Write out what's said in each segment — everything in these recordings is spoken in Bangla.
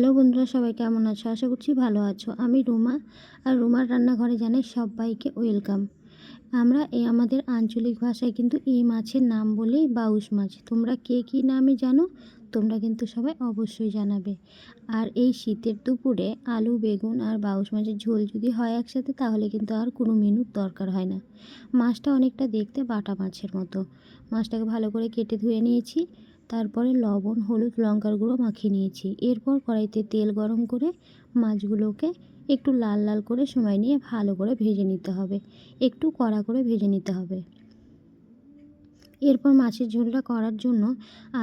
হ্যালো বন্ধুরা, সবাই কেমন আছো? আশা করছি ভালো আছো। আমি রুমা, আর রুমার রান্নাঘরে জানাই সবাইকে ওয়েলকাম। আমরা আমাদের আঞ্চলিক ভাষায় কিন্তু এই মাছের নাম বলেই বাউস মাছ। তোমরা কে কী নামে জানো তোমরা কিন্তু সবাই অবশ্যই জানাবে। আর এই শীতের দুপুরে আলু, বেগুন আর বাউস মাছের ঝোল যদি হয় একসাথে, তাহলে কিন্তু আর কোনো মেনুর দরকার হয় না। মাছটা অনেকটা দেখতে বাটা মাছের মতো। মাছটাকে ভালো করে কেটে ধুয়ে নিয়েছি। তারপরে লবণ, হলুদ, লঙ্কার গুঁড়ো মাখিয়ে নিয়েছি। এরপর কড়াইতে তেল গরম করে মাছগুলোকে একটু লাল লাল করে সময় নিয়ে ভালো করে ভেজে নিতে হবে। একটু কড়া করে ভেজে নিতে হবে। এরপর মাছের ঝোলটা করার জন্য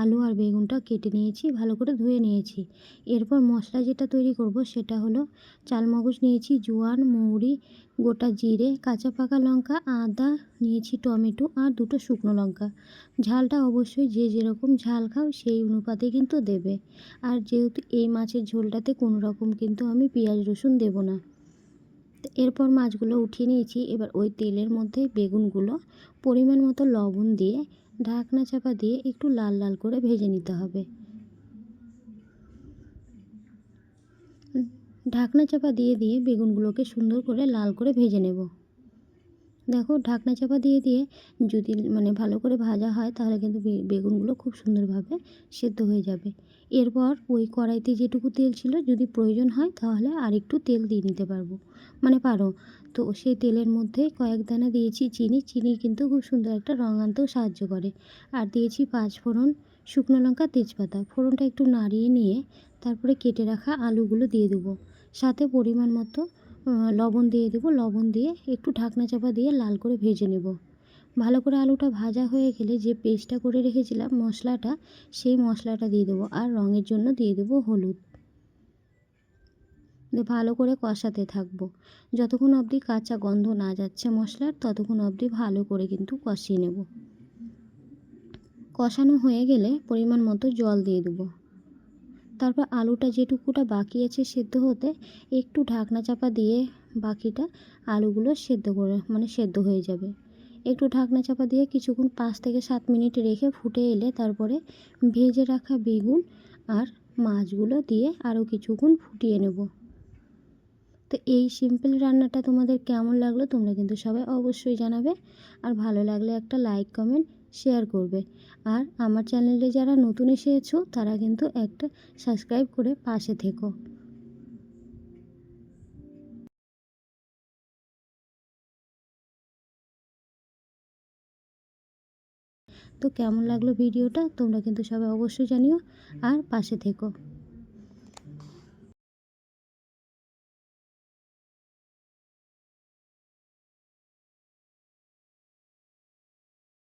আলু আর বেগুনটা কেটে নিয়েছি, ভালো করে ধুয়ে নিয়েছি। এরপর মশলা যেটা তৈরি করব সেটা হলো চালমগজ নিয়েছি, জোয়ান, মৌরি, গোটা জিরে, কাঁচা পাকা লঙ্কা, আদা নিয়েছি, টমেটো আর দুটো শুকনো লঙ্কা। ঝালটা অবশ্যই যে যেরকম ঝাল খাও সেই অনুপাতে কিন্তু দেবে। আর যেহেতু এই মাছের ঝোলটাতে কোনো রকম কিন্তু আমি পেঁয়াজ রসুন দেব না। এরপর মাছগুলো উঠিয়ে নিয়েছি। এবার ওই তেলের মধ্যে বেগুনগুলো পরিমাণ মতো লবণ দিয়ে ঢাকনা চাপা দিয়ে একটু লাল লাল করে ভেজে নিতে হবে। ঢাকনা চাপা দিয়ে দিয়ে বেগুনগুলোকে সুন্দর করে লাল করে ভেজে নেব। দেখো, ঢাকনা চাপা দিয়ে দিয়ে যদি ভালো করে ভাজা হয়, তাহলে কিন্তু বেগুনগুলো খুব সুন্দরভাবে সেদ্ধ হয়ে যাবে। এরপর ওই কড়াইতে যেটুকু তেল ছিল, যদি প্রয়োজন হয় তাহলে আর একটু তেল দিয়ে নিতে পারো। তো সেই তেলের মধ্যে কয়েক দানা দিয়েছি চিনি। চিনি কিন্তু খুব সুন্দর একটা রঙ আনতেও সাহায্য করে। আর দিয়েছি 5 ফোড়ন, শুকনো লঙ্কা, তেজপাতা। ফোড়নটা একটু নাড়িয়ে নিয়ে তারপরে কেটে রাখা আলুগুলো দিয়ে দেবো। সাথে পরিমাণ মতো লবণ দিয়ে দেবো। লবণ দিয়ে একটু ঢাকনা চাপা দিয়ে লাল করে ভেজে নেব। ভালো করে আলুটা ভাজা হয়ে গেলে যে পেস্টটা করে রেখেছিলাম মশলাটা, সেই মশলাটা দিয়ে দেবো। আর রঙের জন্য দিয়ে দেবো হলুদ। ভালো করে কষাতে থাকবো যতক্ষণ অবধি কাঁচা গন্ধ না যাচ্ছে মশলার, ততক্ষণ অবধি ভালো করে কিন্তু কষিয়ে নেব। কষানো হয়ে গেলে পরিমাণ মতো জল দিয়ে দেবো। তারপর আলুটা যেটুকুটা বাকি আছে সেদ্ধ হতে, একটু ঢাকনা চাপা দিয়ে বাকিটা আলুগুলো সেদ্ধ হয়ে যাবে। একটু ঢাকনা চাপা দিয়ে কিছুক্ষণ 5 থেকে 7 মিনিট রেখে ফুটে এলে তারপরে ভেজে রাখা বেগুন আর মাছগুলো দিয়ে আরও কিছুক্ষণ ফুটিয়ে নেব। তো এই সিম্পল রান্নাটা তোমাদের কেমন লাগলো তোমরা কিন্তু সবাই অবশ্যই জানাবে। আর ভালো লাগলে একটা লাইক, কমেন্ট, শেয়ার করবে। আর আমার চ্যানেলে যারা নতুন এসেছো তারা কিন্তু একটা সাবস্ক্রাইব করে পাশে থেকো। তো কেমন লাগলো ভিডিওটা তোমরা কিন্তু সবাই অবশ্যই জানিও, আর পাশে থেকো।